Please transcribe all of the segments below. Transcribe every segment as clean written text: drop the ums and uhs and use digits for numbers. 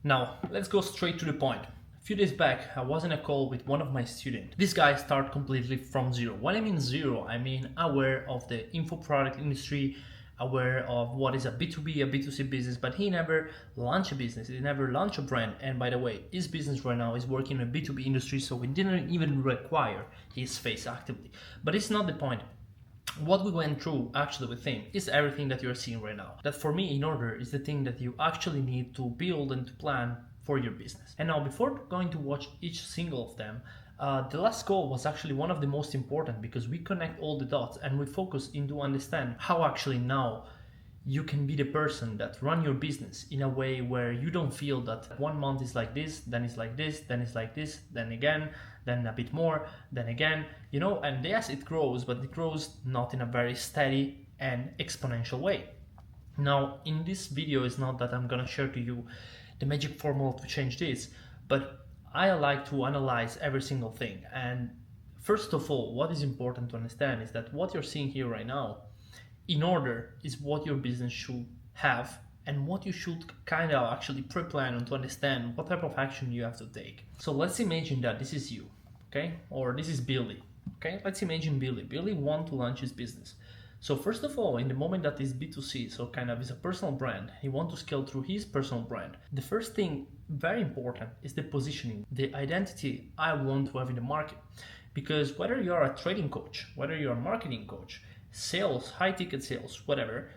Now, let's go straight to the point. A few days back, I was in a call with one of my students. This guy started completely from zero. When I mean zero, I mean aware of the info product industry, aware of what is a B2B, a B2C business, but he never launched a business, he never launched a brand. And by the way, his business right now is working in a B2B industry, so we didn't even require his face actively. But it's not the point. What we went through actually with him is everything that you're seeing right now. That for me, in order, is the thing that you actually need to build and to plan for your business. And now, before going to watch each single of them, the last call was actually one of the most important because we connect all the dots and we focus into understand how actually now you can be the person that run your business in a way where you don't feel that 1 month is like this, then it's like this, then it's like this, then again, then a bit more, then again, and yes, it grows, but it grows not in a very steady and exponential way. Now, in this video, it's not that I'm gonna share to you the magic formula to change this, but I like to analyze every single thing. And first of all, what is important to understand is that what you're seeing here right now in order is what your business should have and what you should kind of actually pre-plan on to understand what type of action you have to take. So let's imagine that this is you, okay? Or this is Billy, okay? Let's imagine Billy. Billy wants to launch his business. So first of all, in the moment that is B2C, so kind of is a personal brand, he wants to scale through his personal brand. The first thing, very important, is the positioning, the identity I want to have in the market. Because whether you're a trading coach, whether you're a marketing coach, sales, high ticket sales, whatever,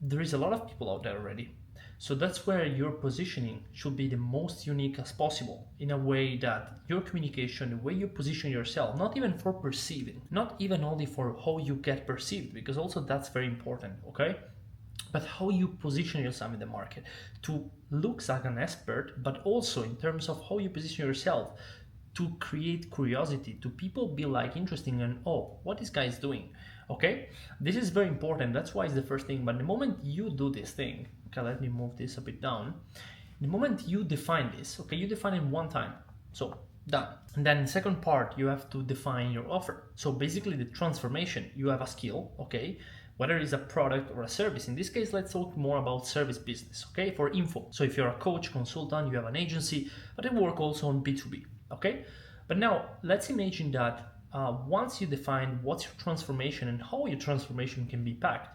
there is a lot of people out there already. So that's where your positioning should be the most unique as possible in a way that your communication, the way you position yourself, not even for perceiving, not even only for how you get perceived, because also that's very important, okay? But how you position yourself in the market to look like an expert, but also in terms of how you position yourself to create curiosity, to people be like interesting and, oh, what this guy is doing. Okay, this is very important. That's why it's the first thing. But the moment you do this thing, okay, let me move this a bit down. The moment you define this, okay, you define it one time, so done. And then the second part, you have to define your offer. So basically the transformation, you have a skill, okay, whether it's a product or a service. In this case, let's talk more about service business, okay, for info. So if you're a coach, consultant, you have an agency, but I work also on B2B, okay? But now let's imagine that once you define what's your transformation and how your transformation can be packed,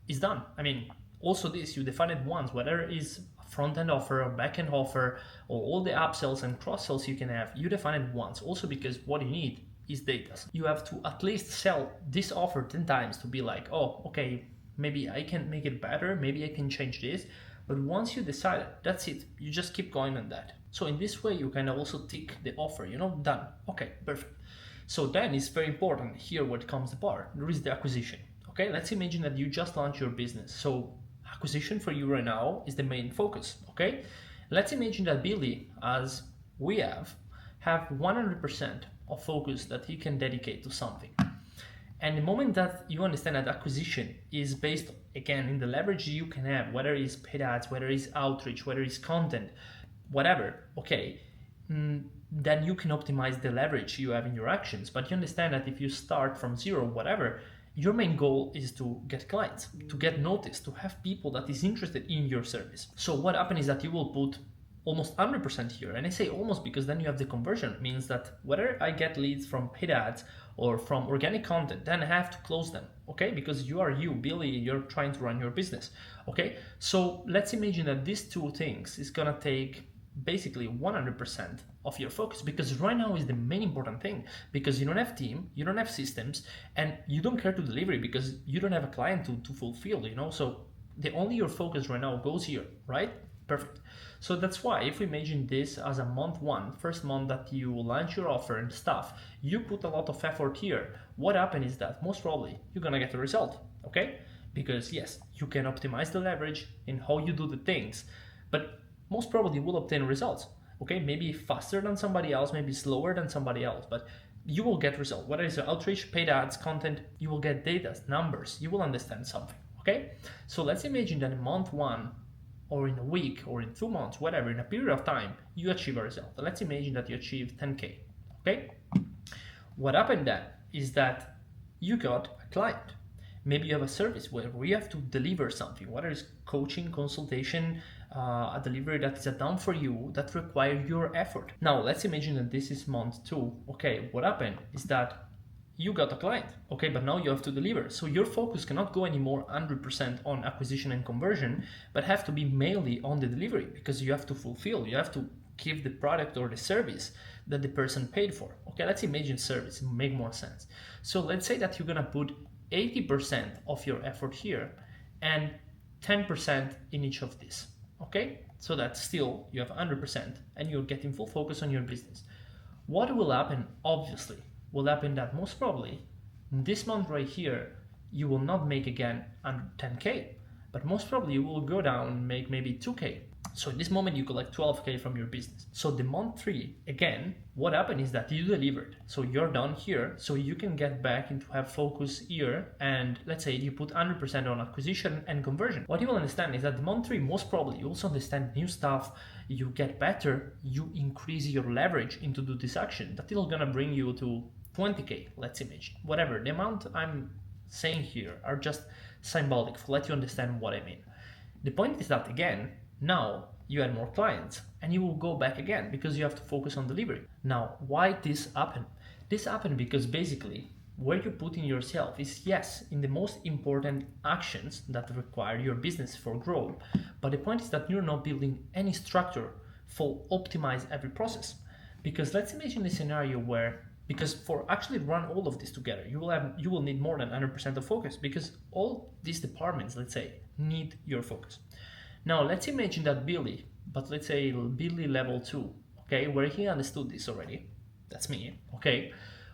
is done. I mean, also this, you define it once, whether it's a front-end offer, a back-end offer, or all the upsells and cross-sells you can have, you define it once. Also because what you need is data. You have to at least sell this offer 10 times to be like, oh, okay, maybe I can make it better, maybe I can change this. But once you decide it, that's it. You just keep going on that. So in this way, you can also tick the offer, done. Okay, perfect. So then it's very important here what comes the part. There is the acquisition. Okay, let's imagine that you just launched your business. So acquisition for you right now is the main focus. Okay, let's imagine that Billy, as we have 100% of focus that he can dedicate to something. And the moment that you understand that acquisition is based, again, in the leverage you can have, whether it's paid ads, whether it's outreach, whether it's content, whatever, okay, then you can optimize the leverage you have in your actions. But you understand that if you start from zero, whatever, your main goal is to get clients, to get noticed, to have people that is interested in your service. So what happens is that you will put almost 100% here. And I say almost because then you have the conversion. It means that whether I get leads from paid ads or from organic content, then I have to close them, okay? Because you are you, Billy, you're trying to run your business, okay? So let's imagine that these two things is gonna take basically 100% of your focus, because right now is the main important thing, because you don't have team, you don't have systems, and you don't care to deliver because you don't have a client to fulfill, so the only your focus right now goes here, right? Perfect. So that's why if we imagine this as a month one, first month that you launch your offer and stuff, you put a lot of effort here. What happens is that most probably you're gonna get a result, okay? Because yes, you can optimize the leverage in how you do the things, but most probably you will obtain results, okay? Maybe faster than somebody else, maybe slower than somebody else, but you will get results. Whether it's outreach, paid ads, content, you will get data, numbers, you will understand something, okay? So let's imagine that in month one, or in a week, or in 2 months, whatever, in a period of time, you achieve a result. Let's imagine that you achieve 10K, okay? What happened then is that you got a client. Maybe you have a service where you have to deliver something, whether it's coaching, consultation, a delivery that is done for you that require your effort. Now let's imagine that this is month 2. Okay, what happened is that you got a client, okay, but now you have to deliver. So your focus cannot go anymore 100% on acquisition and conversion, but have to be mainly on the delivery, because you have to fulfill, you have to give the product or the service that the person paid for. Okay, let's imagine service, it make more sense. So let's say that you're gonna put 80% of your effort here and 10% in each of these, okay? So that still you have 100% and you're getting full focus on your business. What will happen, obviously, will happen that most probably this month right here you will not make again under 10k, but most probably you will go down and make maybe 2k. So in this moment you collect 12k from your business. So the month 3, again, what happened is that you delivered, so you're done here, so you can get back into have focus here, and let's say you put 100% on acquisition and conversion. What you will understand is that the month 3 most probably you also understand new stuff, you get better, you increase your leverage into do this action that is gonna bring you to 20k, let's imagine. Whatever the amount I'm saying here are just symbolic to let you understand what I mean. The point is that again, now you add more clients and you will go back again because you have to focus on delivery. Now, why this happened? This happened because basically where you put in yourself is, yes, in the most important actions that require your business for growth, but the point is that you're not building any structure for optimize every process. Because let's imagine a scenario where, because for actually run all of this together, you will need more than 100% of focus, because all these departments, let's say, need your focus. Now let's imagine that Billy, but let's say Billy level 2, okay, where he understood this already, that's me, okay.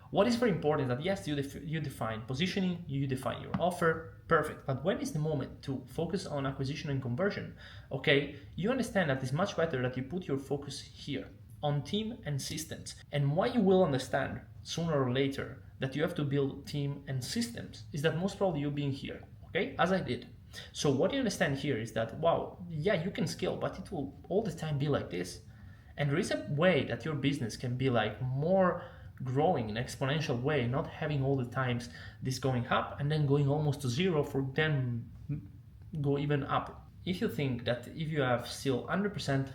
What is very important is that yes, you define positioning, you define your offer, perfect. But when is the moment to focus on acquisition and conversion? Okay, you understand that it's much better that you put your focus here on team and systems. And why you will understand sooner or later that you have to build team and systems is that most probably you being here, okay, as I did. So what you understand here is that, wow, yeah, you can scale, but it will all the time be like this. And there is a way that your business can be like more growing in an exponential way, not having all the times this going up and then going almost to zero for then go even up. If you think that if you have still 100%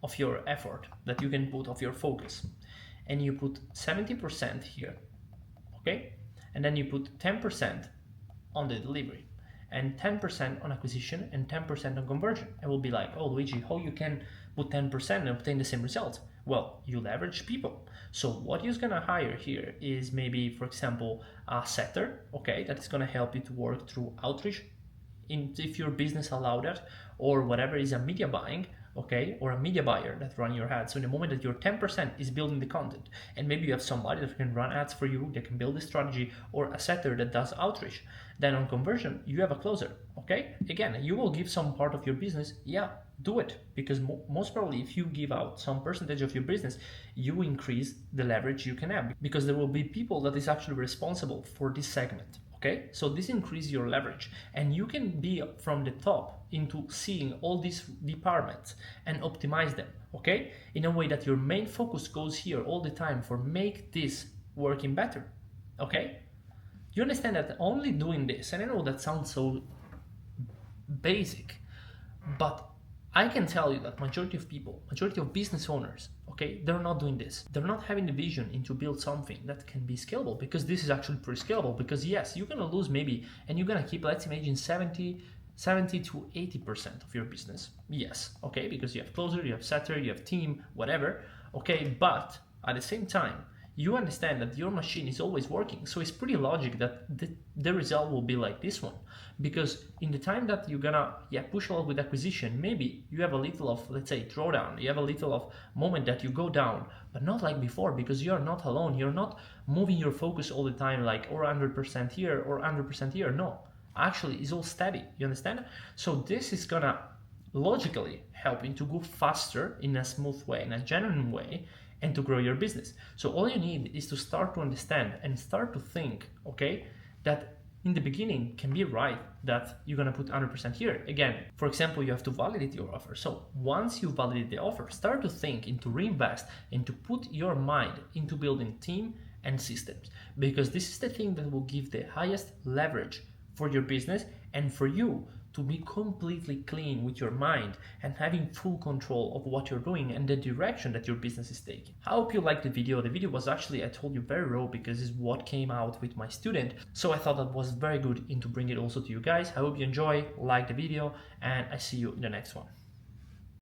of your effort that you can put of your focus and you put 70% here, okay, and then you put 10% on the delivery and 10% on acquisition and 10% on conversion, it will be like, oh Luigi, how you can put 10% and obtain the same result? Well, you leverage people. So what you're gonna hire here is maybe, for example, a setter, okay, that is gonna help you to work through outreach, if your business allow that, or whatever is a media buying, okay, or a media buyer that run your ads. So in the moment that your 10% is building the content, and maybe you have somebody that can run ads for you, that can build a strategy, or a setter that does outreach, then on conversion, you have a closer, okay? Again, you will give some part of your business, yeah, do it, because most probably if you give out some percentage of your business, you increase the leverage you can have, because there will be people that is actually responsible for this segment. Okay, so this increases your leverage, and you can be from the top into seeing all these departments and optimize them, okay, in a way that your main focus goes here all the time for make this working better, okay? You understand that only doing this, and I know that sounds so basic, but I can tell you that majority of people, majority of business owners, okay, they're not doing this. They're not having the vision into build something that can be scalable, because this is actually pretty scalable, because yes, you're gonna lose maybe, and you're gonna keep, let's imagine 70 to 80% of your business. Yes, okay, because you have closer, you have setter, you have team, whatever, okay, but at the same time, you understand that your machine is always working. So it's pretty logic that the result will be like this one. Because in the time that you're gonna push a lot with acquisition, maybe you have a little of, let's say, drawdown, you have a little of moment that you go down, but not like before, because you're not alone, you're not moving your focus all the time, like or 100% here or 100% here. No, actually it's all steady, you understand? So this is gonna logically help you to go faster in a smooth way, in a genuine way, and to grow your business. So all you need is to start to understand and start to think, okay, that in the beginning can be right that you're gonna put 100% here. Again, for example, you have to validate your offer. So once you validate the offer, start to think into reinvest and to put your mind into building team and systems, because this is the thing that will give the highest leverage for your business and for you to be completely clean with your mind and having full control of what you're doing and the direction that your business is taking. I hope you liked the video. The video was actually, I told you, very raw because it's what came out with my student. So I thought that was very good to bring it also to you guys. I hope you enjoy, like the video, and I see you in the next one.